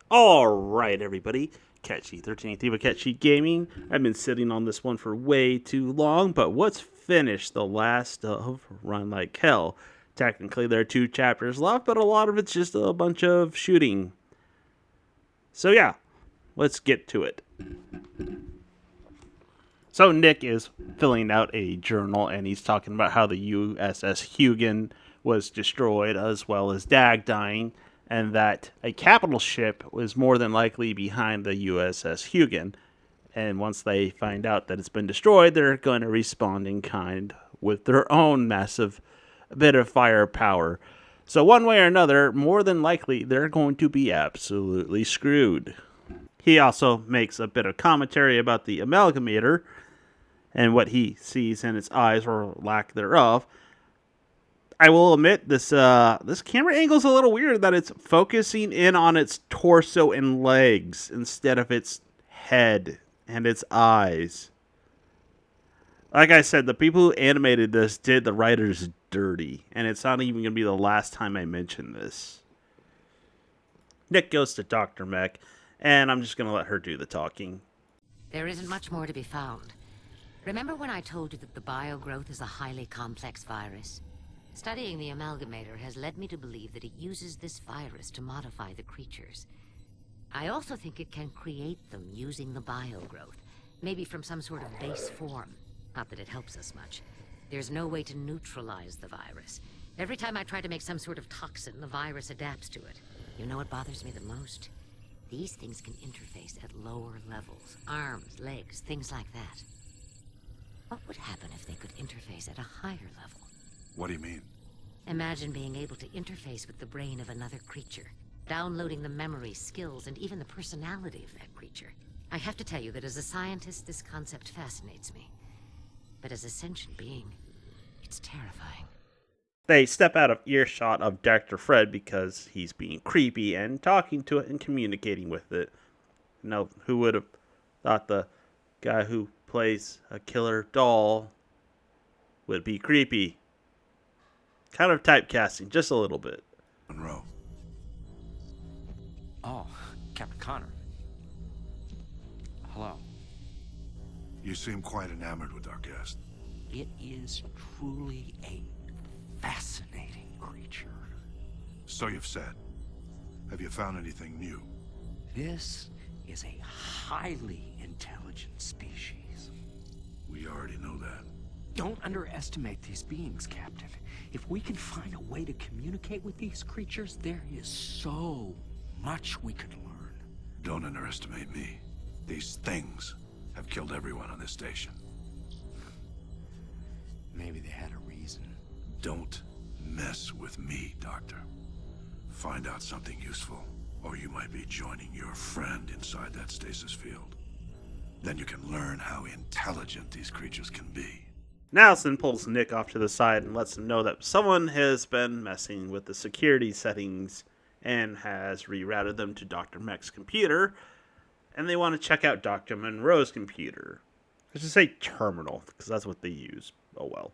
All right, everybody. Cat Sheet 13 Thiva Cat Sheet Gaming. I've been sitting on this one for way too long, but what's finished the last of Run Like Hell? Technically, there are 2 chapters left, but a lot of it's just a bunch of shooting. So, yeah, let's get to it. So, Nick is filling out a journal and he's talking about how the USS Hugin was destroyed, as well as Dag dying, and that a capital ship was more than likely behind the USS Hugin. And once they find out that it's been destroyed, they're going to respond in kind with their own massive bit of firepower. So, one way or another, more than likely, they're going to be absolutely screwed. He also makes a bit of commentary about the amalgamator and what he sees in its eyes or lack thereof. I will admit this camera angle is a little weird that it's focusing in on its torso and legs instead of its head and its eyes. Like I said, the people who animated this did the writers dirty, and it's not even going to be the last time I mention this. Nick goes to Dr. Mech, and I'm just going to let her do the talking. There isn't much more to be found. Remember when I told you that the biogrowth is a highly complex virus? Studying the amalgamator has led me to believe that it uses this virus to modify the creatures. I also think it can create them using the biogrowth, maybe from some sort of base form. Not that it helps us much. There's no way to neutralize the virus. Every time I try to make some sort of toxin, the virus adapts to it. You know what bothers me the most? These things can interface at lower levels. Arms, legs, things like that. What would happen if they could interface at a higher level? What do you mean? Imagine being able to interface with the brain of another creature, downloading the memories, skills, and even the personality of that creature. I have to tell you that as a scientist, this concept fascinates me. But as a sentient being, it's terrifying. They step out of earshot of Dr. Fred because he's being creepy and talking to it and communicating with it. Now, who would have thought the guy who plays a killer doll would be creepy? Kind of typecasting, just a little bit. Monroe. Oh, Captain Connor. Hello. You seem quite enamored with our guest. It is truly a fascinating creature. So you've said. Have you found anything new? This is a highly intelligent species. We already know that. Don't underestimate these beings, Captain. If we can find a way to communicate with these creatures, there is so much we could learn. Don't underestimate me. These things have killed everyone on this station. Maybe they had a reason. Don't mess with me, Doctor. Find out something useful, or you might be joining your friend inside that stasis field. Then you can learn how intelligent these creatures can be. Nelson pulls Nick off to the side and lets him know that someone has been messing with the security settings and has rerouted them to Dr. Mech's computer, and they want to check out Dr. Monroe's computer. I should say terminal, because that's what they use. Oh well.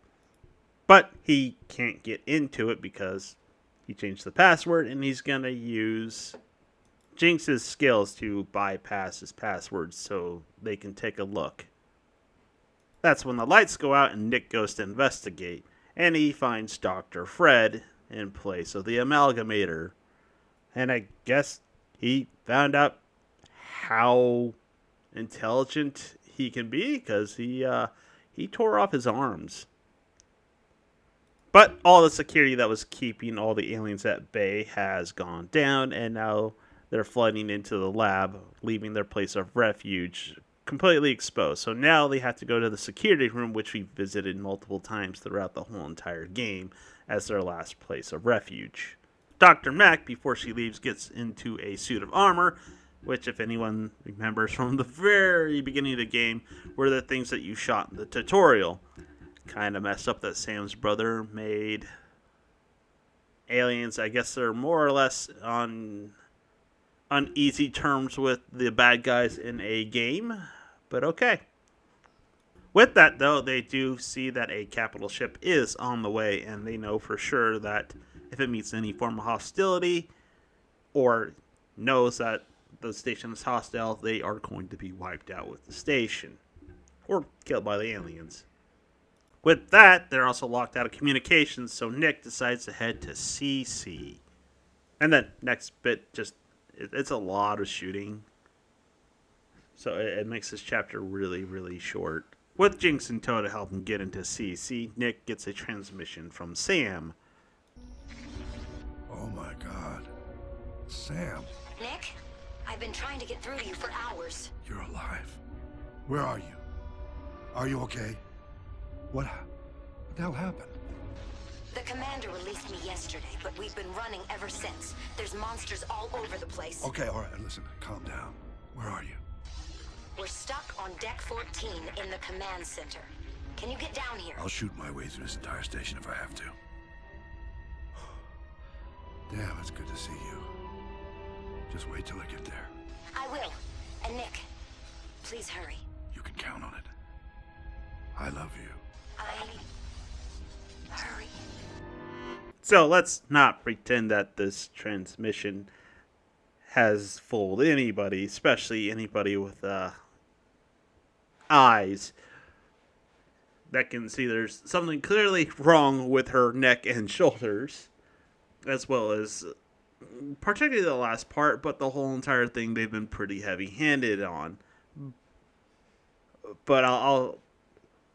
But he can't get into it because he changed the password, and he's going to use Jinx's skills to bypass his password so they can take a look. That's when the lights go out and Nick goes to investigate, and he finds Dr. Fred in place of the amalgamator. And I guess he found out how intelligent he can be because he tore off his arms. But all the security that was keeping all the aliens at bay has gone down, and now they're flooding into the lab, leaving their place of refuge completely exposed. So now they have to go to the security room, which we visited multiple times throughout the whole entire game, as their last place of refuge. Dr. Mech, before she leaves, gets into a suit of armor, which, if anyone remembers from the very beginning of the game, were the things that you shot in the tutorial. Kind of messed up that Sam's brother made aliens. I guess they're more or less on easy terms with the bad guys in a game, but okay. With that, though, they do see that a capital ship is on the way, and they know for sure that if it meets any form of hostility or knows that the station is hostile, they are going to be wiped out with the station. Or killed by the aliens. With that, they're also locked out of communications, so Nick decides to head to CC. And then, next bit, it's a lot of shooting. So it makes this chapter really, really short. With Jinx in tow to help him get into CC, Nick gets a transmission from Sam. Oh my god. Sam, Nick, I've been trying to get through to you for hours. you're alive. Where are you? Are you okay? What the hell happened? The commander released me yesterday, but we've been running ever since. There's monsters all over the place. Okay, alright, listen, calm down. Where are you? We're stuck on Deck 14 in the command center. Can you get down here? I'll shoot my way through this entire station if I have to. Damn, it's good to see you. Just wait till I get there. I will. And Nick, please hurry. You can count on it. I love you. Hurry. So let's not pretend that this transmission has fooled anybody, especially anybody with eyes that can see there's something clearly wrong with her neck and shoulders, as well as particularly the last part, but the whole entire thing they've been pretty heavy-handed on. But I'll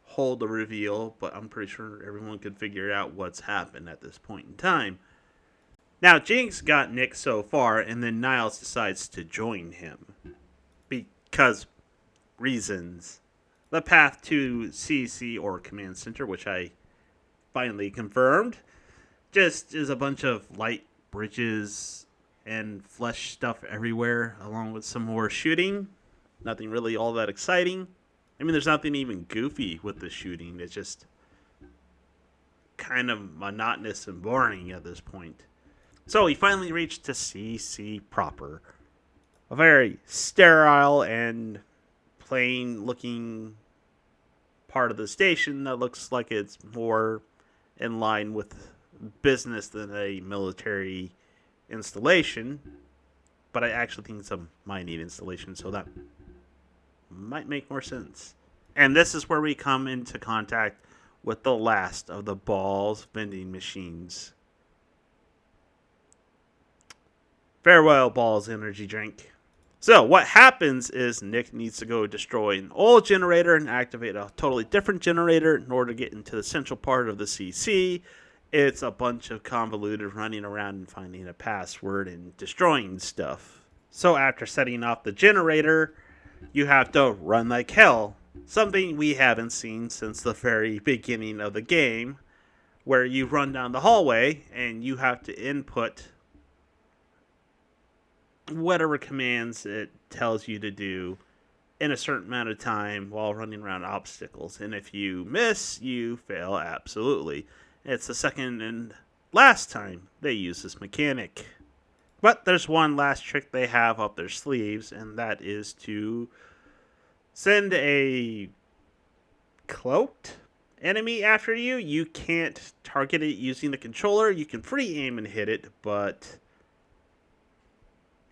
hold the reveal, but I'm pretty sure everyone could figure out what's happened at this point in time. Now, Jinx got Nick so far, and then Niles decides to join him. Because reasons. The path to CC, or Command Center, which I finally confirmed, just is a bunch of light bridges and flesh stuff everywhere, along with some more shooting. Nothing really all that exciting. I mean, there's nothing even goofy with the shooting. It's just kind of monotonous and boring at this point. So we finally reached to CC proper. A very sterile and plain looking part of the station that looks like it's more in line with business than a military installation. But I actually think it's a mining installation, so that might make more sense. And this is where we come into contact with the last of the Bawls vending machines. Farewell, Bawls energy drink. So what happens is Nick needs to go destroy an old generator and activate a totally different generator in order to get into the central part of the CC. It's a bunch of convoluted running around and finding a password and destroying stuff. So after setting off the generator, you have to run like hell. Something we haven't seen since the very beginning of the game, where you run down the hallway and you have to input whatever commands it tells you to do in a certain amount of time while running around obstacles. And if you miss, you fail absolutely. It's the second and last time they use this mechanic. But there's one last trick they have up their sleeves, and that is to send a cloaked enemy after you. You can't target it using the controller. You can free aim and hit it, but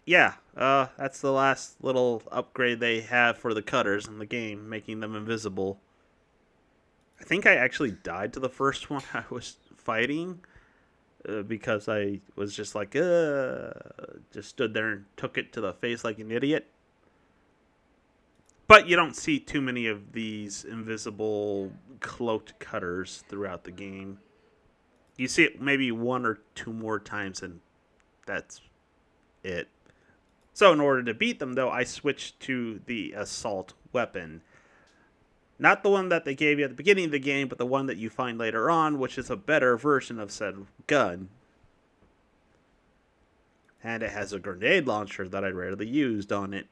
yeah, that's the last little upgrade they have for the cutters in the game, making them invisible. I think I actually died to the first one I was fighting because I was just like, just stood there and took it to the face like an idiot. But you don't see too many of these invisible cloaked cutters throughout the game. You see it maybe one or two more times, and that's it. So in order to beat them, though, I switched to the assault weapon. Not the one that they gave you at the beginning of the game, but the one that you find later on, which is a better version of said gun. And it has a grenade launcher that I rarely used on it.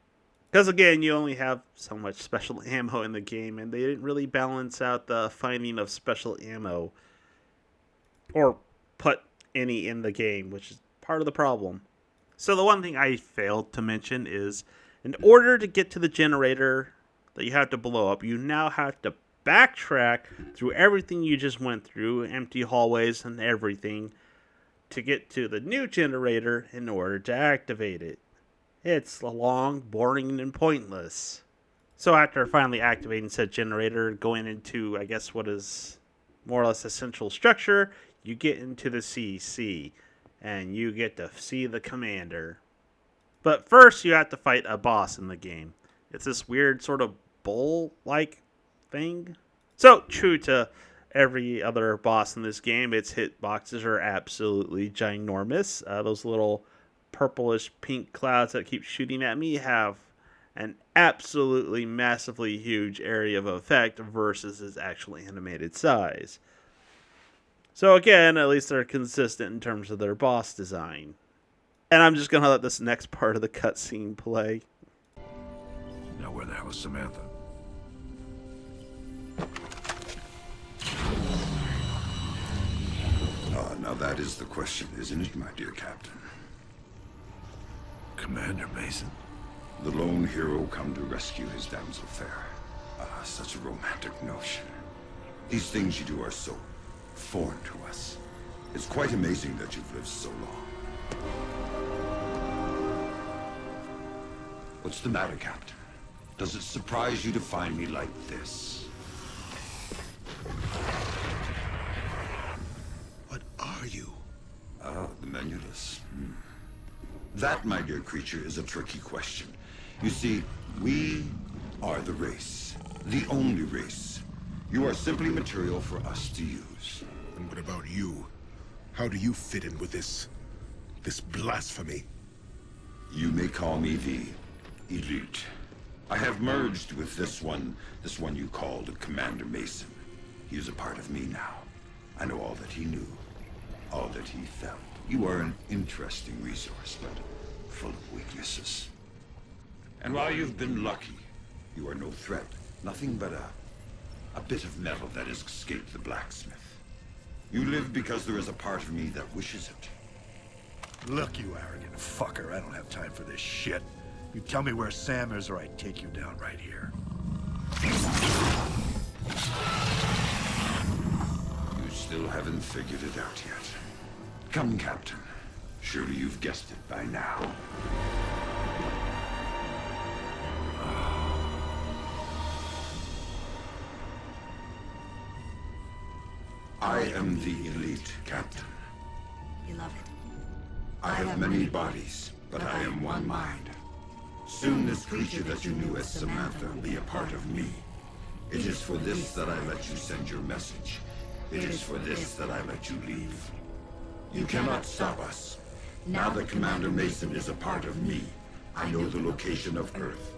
Because again, you only have so much special ammo in the game, and they didn't really balance out the finding of special ammo. Or put any in the game, which is part of the problem. So the one thing I failed to mention is, in order to get to the generator that you have to blow up, you now have to backtrack through everything you just went through, empty hallways and everything, to get to the new generator in order to activate it. It's long, boring, and pointless. So after finally activating said generator, going into, I guess, what is more or less a central structure, you get into the CC, and you get to see the commander. But first, you have to fight a boss in the game. It's this weird sort of bull-like thing. So, true to every other boss in this game, its hitboxes are absolutely ginormous. Those little purplish pink clouds that keep shooting at me have an absolutely massively huge area of effect versus its actual animated size. So again, at least they're consistent in terms of their boss design. And I'm just gonna let this next part of the cutscene play. Now where the hell is Samantha? Now that is the question, isn't it, my dear Captain? Commander Mason? The lone hero come to rescue his damsel fair. Such a romantic notion. These things you do are so foreign to us. It's quite amazing that you've lived so long. What's the matter, Captain? Does it surprise you to find me like this? What are you? The menuless. That, my dear creature, is a tricky question. You see, we are the race. The only race. You are simply material for us to use. And what about you? How do you fit in with this blasphemy? You may call me the Elite. I have merged with this one you called Commander Mason. He is a part of me now. I know all that he knew, all that he felt. You are an interesting resource, but full of weaknesses. And while you've been lucky, you are no threat. Nothing but a bit of metal that has escaped the blacksmith. You live because there is a part of me that wishes it. Look, you arrogant fucker, I don't have time for this shit. You tell me where Sam is or I take you down right here. You still haven't figured it out yet. Come, Captain. Surely you've guessed it by now. I am the Elite, Captain. Beloved, I have many bodies, but I am one mind. Soon this creature that you knew as Samantha will be a part of me. It is for this that I let you send your message. It is for this that I let you leave. You cannot stop us. Now that Commander Mason is a part of me, I know the location of Earth.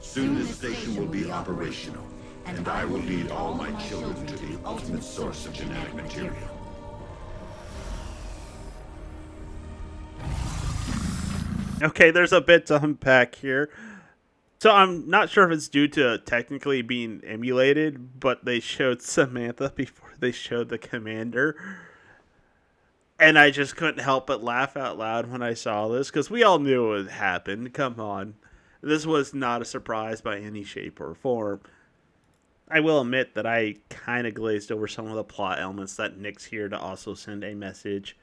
Soon this station will be operational, and I will lead all my children to the ultimate source of genetic material. Okay, there's a bit to unpack here. So I'm not sure if it's due to technically being emulated, but they showed Samantha before they showed the commander. And I just couldn't help but laugh out loud when I saw this, because we all knew it would happen. Come on. This was not a surprise by any shape or form. I will admit that I kind of glazed over some of the plot elements that Nick's here to also send a message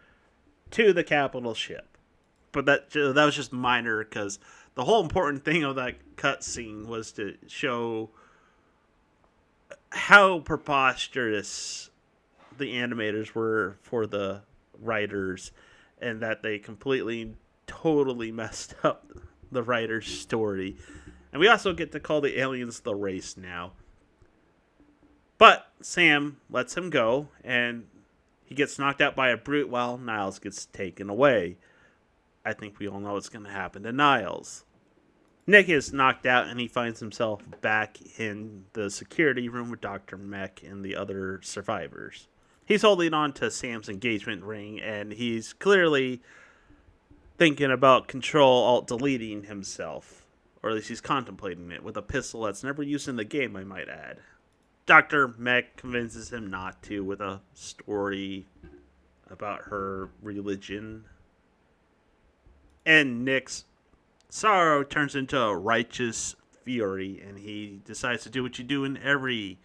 to the capital ship. But that was just minor, because the whole important thing of that cutscene was to show how preposterous the animators were for the writers, and that they completely, totally messed up the writer's story. And we also get to call the aliens the race now. But Sam lets him go, and he gets knocked out by a brute while Niles gets taken away. I think we all know what's going to happen to Niles. Nick is knocked out, and he finds himself back in the security room with Dr. Mech and the other survivors. He's holding on to Sam's engagement ring, and he's clearly thinking about Control-Alt-Deleting himself. Or at least he's contemplating it, with a pistol that's never used in the game, I might add. Dr. Mech convinces him not to, with a story about her religion. And Nick's sorrow turns into a righteous fury, and he decides to do what you do in every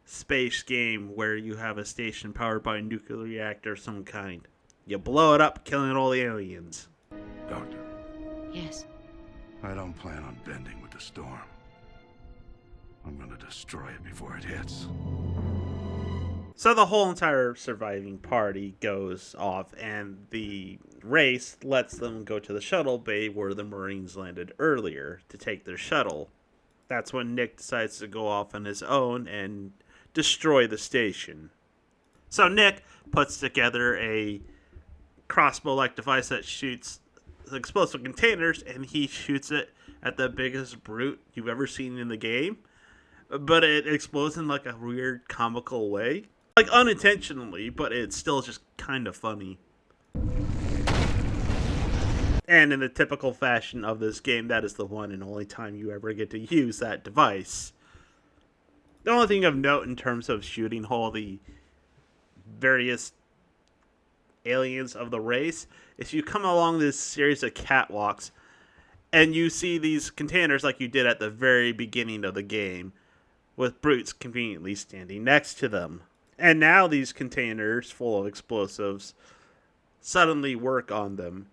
space game where you have a station powered by a nuclear reactor of some kind. You blow it up, killing all the aliens. Doctor, Yes. I don't plan on bending with the storm. I'm gonna destroy it before it hits. So the whole entire surviving party goes off, and the race lets them go to the shuttle bay where the Marines landed earlier to take their shuttle. That's when Nick decides to go off on his own and destroy the station. So Nick puts together a crossbow-like device that shoots explosive containers, and he shoots it at the biggest brute you've ever seen in the game. But it explodes in like a weird comical way. Like unintentionally, but it's still just kind of funny. And in the typical fashion of this game, that is the one and only time you ever get to use that device. The only thing of note in terms of shooting all the various aliens of the race is you come along this series of catwalks and you see these containers like you did at the very beginning of the game, with brutes conveniently standing next to them. And now these containers full of explosives suddenly work on them.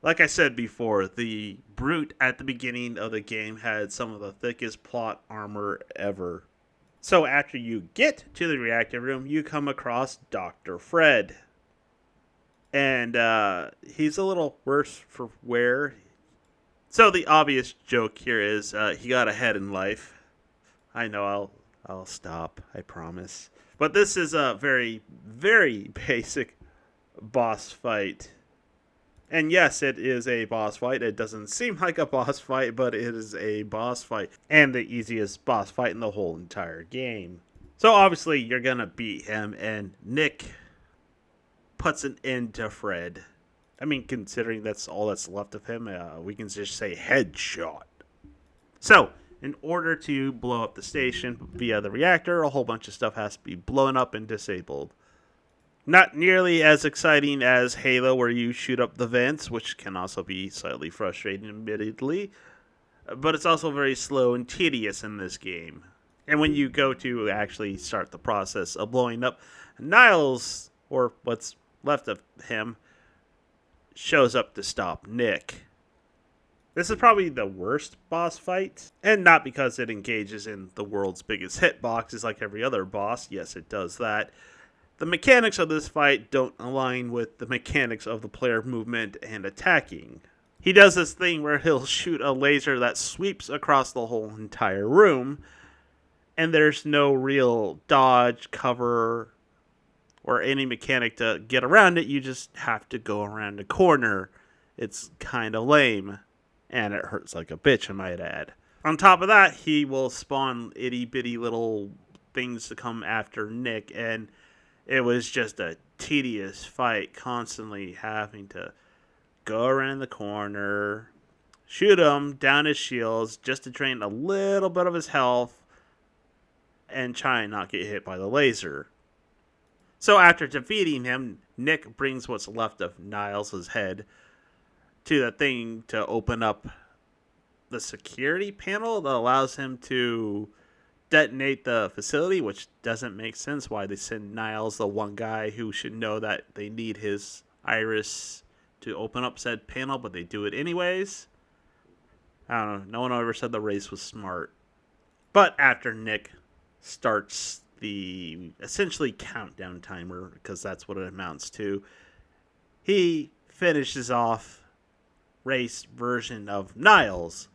Like I said before, the brute at the beginning of the game had some of the thickest plot armor ever. So after you get to the reactor room, you come across Dr. Fred. And he's a little worse for wear. So the obvious joke here is he got ahead in life. I know I'll stop, I promise. But this is a very, very basic boss fight. And yes, it is a boss fight. It doesn't seem like a boss fight, but it is a boss fight. And the easiest boss fight in the whole entire game. So obviously you're going to beat him, and Nick puts an end to Fred. I mean, considering that's all that's left of him, we can just say headshot. So, in order to blow up the station via the reactor, a whole bunch of stuff has to be blown up and disabled. Not nearly as exciting as Halo, where you shoot up the vents, which can also be slightly frustrating, admittedly. But it's also very slow and tedious in this game. And when you go to actually start the process of blowing up, Niles, or what's left of him, shows up to stop Nick. This is probably the worst boss fight, and not because it engages in the world's biggest hitboxes like every other boss. Yes, it does that. The mechanics of this fight don't align with the mechanics of the player movement and attacking. He does this thing where he'll shoot a laser that sweeps across the whole entire room, and there's no real dodge, cover, or any mechanic to get around it. You just have to go around a corner. It's kind of lame. And it hurts like a bitch, I might add. On top of that, he will spawn itty-bitty little things to come after Nick. And it was just a tedious fight, constantly having to go around the corner, shoot him, down his shields, just to drain a little bit of his health, and try and not get hit by the laser. So after defeating him, Nick brings what's left of Niles' head to the thing to open up the security panel that allows him to detonate the facility, which doesn't make sense why they send Niles, the one guy who should know that they need his iris to open up said panel, but they do it anyways. I don't know. No one ever said the race was smart. But after Nick starts the essentially countdown timer, because that's what it amounts to, he finishes off race version of Niles,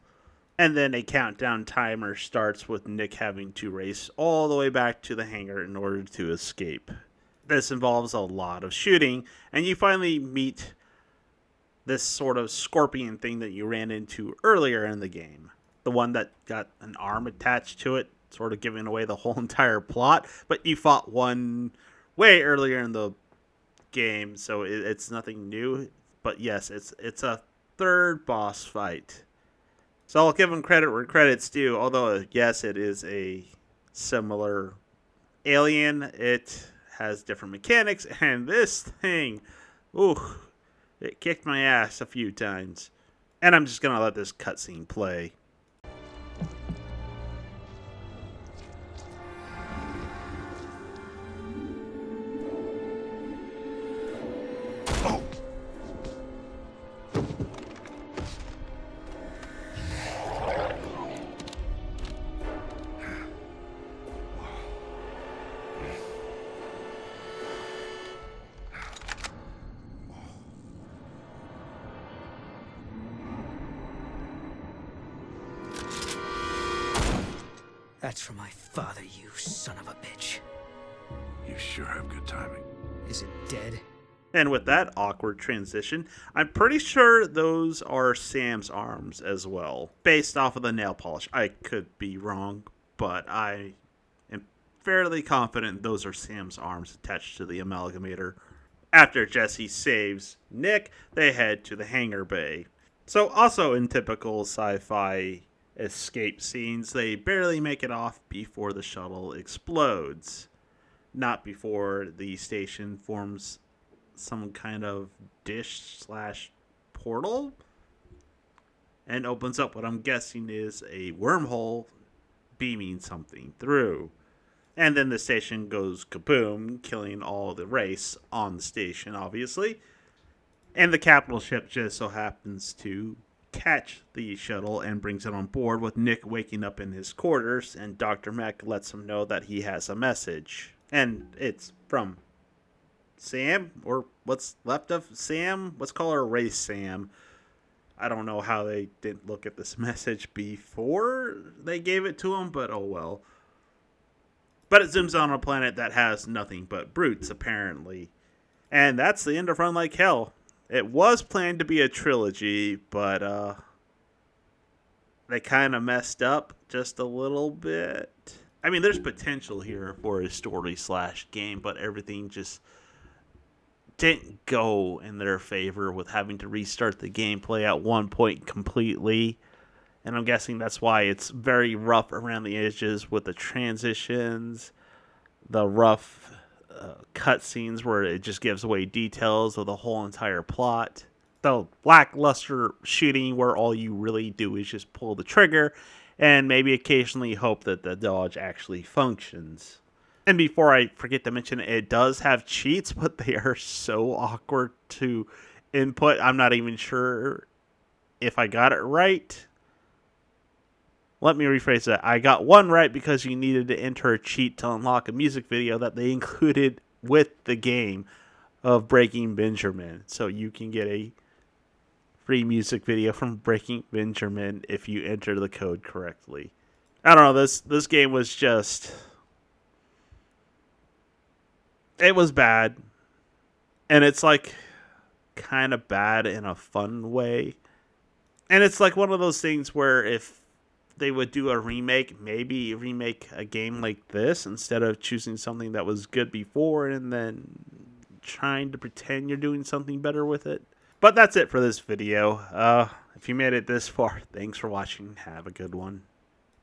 and then a countdown timer starts with Nick having to race all the way back to the hangar in order to escape. This involves a lot of shooting, and you finally meet this sort of scorpion thing that you ran into earlier in the game, the one that got an arm attached to it, sort of giving away the whole entire plot. But you fought one way earlier in the game, so it's nothing new. But yes, it's a third boss fight. So I'll give him credit where credit's due, although yes, it is a similar alien. It has different mechanics, and this thing, ooh, it kicked my ass a few times. And I'm just gonna let this cutscene play. That's for my father, you son of a bitch. You sure have good timing. Is it dead? And with that awkward transition, I'm pretty sure those are Sam's arms as well, based off of the nail polish. I could be wrong, but I am fairly confident those are Sam's arms attached to the amalgamator. After Jesse saves Nick, they head to the hangar bay. So, also in typical sci-fi escape scenes, they barely make it off before the shuttle explodes. Not before the station forms some kind of dish/portal and opens up what I'm guessing is a wormhole beaming something through. And then the station goes kaboom, killing all the race on the station, obviously. And the capital ship just so happens to catch the shuttle and brings it on board, with Nick waking up in his quarters, and Dr. Mech lets him know that he has a message. And it's from Sam, or what's left of Sam. Let's call her Race Sam. I don't know how they didn't look at this message before they gave it to him, but oh well. But it zooms on a planet that has nothing but brutes, apparently. And that's the end of Run Like Hell. It was planned to be a trilogy, but they kind of messed up just a little bit. I mean, there's potential here for a story/game, but everything just didn't go in their favor, with having to restart the gameplay at one point completely. And I'm guessing that's why it's very rough around the edges with the transitions, the rough cutscenes where it just gives away details of the whole entire plot, the lackluster shooting where all you really do is just pull the trigger and maybe occasionally hope that the dodge actually functions. And before I forget to mention, it does have cheats, but they are so awkward to input. I'm not even sure if I got it right. Let me rephrase that. I got one right because you needed to enter a cheat to unlock a music video that they included with the game of Breaking Benjamin. So you can get a free music video from Breaking Benjamin if you enter the code correctly. I don't know, this game was just... it was bad. And it's like kind of bad in a fun way. And it's like one of those things where if they would do a remake, maybe remake a game like this instead of choosing something that was good before and then trying to pretend you're doing something better with it. But that's it for this video. If you made it this far, thanks for watching. Have a good one.